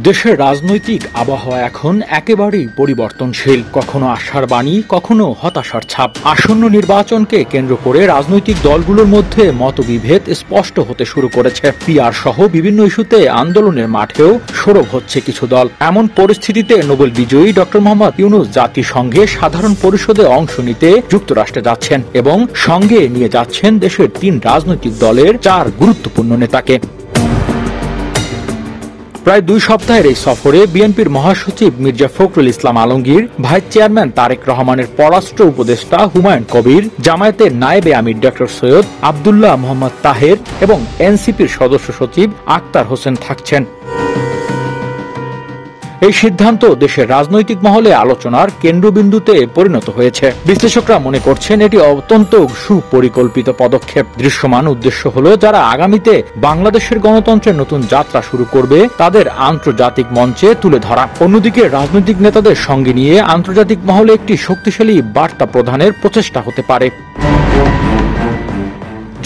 দেশের রাজনৈতিক আবহাওয়া এখন একেবারেই পরিবর্তনশীল, কখনো আশার বাণী, কখনো হতাশার ছাপ। আসন্ন নির্বাচনকে কেন্দ্র করে রাজনৈতিক দলগুলোর মধ্যে মতবিভেদ স্পষ্ট হতে শুরু করেছে। পিআর সহ বিভিন্ন ইস্যুতে আন্দোলনের মাঠেও সরব হচ্ছে কিছু দল। এমন পরিস্থিতিতে নোবেল বিজয়ী ডক্টর মোহাম্মদ ইউনূস জাতিসংঘে সাধারণ পরিষদে অংশ নিতে যুক্তরাষ্ট্রে যাচ্ছেন এবং সঙ্গে নিয়ে যাচ্ছেন দেশের ৩ রাজনৈতিক দলের ৪ গুরুত্বপূর্ণ নেতাকে। প্রায় ২ সপ্তাহের এই সফরে বিএনপির মহাসচিব মির্জা ফখরুল ইসলাম আলমগীর, ভাইস চেয়ারম্যান তারেক রহমানের পররাষ্ট্র উপদেষ্টা হুমায়ুন কবির, জামায়াতের নায়েবে আমির ডক্টর সৈয়দ আব্দুল্লাহ মোহাম্মদ তাহের এবং এনসিপির সদস্য সচিব আক্তার হোসেন থাকছেন। এই সিদ্ধান্ত দেশের রাজনৈতিক মহলে আলোচনার কেন্দ্রবিন্দুতে পরিণত হয়েছে। বিশ্লেষকরা মনে করছেন এটি অত্যন্ত সুপরিকল্পিত পদক্ষেপ। দৃশ্যমান উদ্দেশ্য হলো যারা আগামীতে বাংলাদেশের গণতন্ত্রের নতুন যাত্রা শুরু করবে তাদের আন্তর্জাতিক মঞ্চে তুলে ধরা। অন্যদিকে রাজনৈতিক নেতাদের সঙ্গে নিয়ে আন্তর্জাতিক মহলে একটি শক্তিশালী বার্তা প্রদানের প্রচেষ্টা হতে পারে।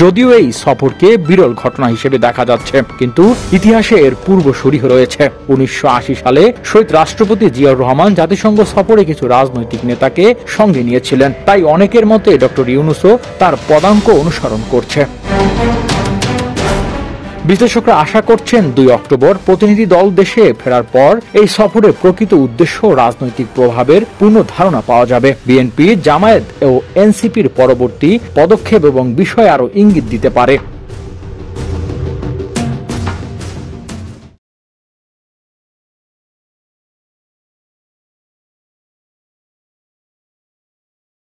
যদিও এই সফরকে বিরল ঘটনা হিসেবে দেখা যাচ্ছে, কিন্তু ইতিহাসে এর পূর্বসূরি রয়েছে। ১৯৮০ সালে শহীদ রাষ্ট্রপতি জিয়াউর রহমান জাতিসংঘ সফরে কিছু রাজনৈতিক নেতাকে সঙ্গে নিয়েছিলেন। তাই অনেকের মতে ডক্টর ইউনূসও তার পদাঙ্ক অনুসরণ করছে। বিশ্লেষকরা আশা করছেন ২ অক্টোবর প্রতিনিধি দল দেশে ফেরার পর এই সফরের প্রকৃত উদ্দেশ্য রাজনৈতিক প্রভাবের পূর্ণ ধারণা পাওয়া যাবে। বিএনপি, জামায়াত ও এনসিপির পরবর্তী পদক্ষেপ এবং বিষয় আরও ইঙ্গিত দিতে পারে।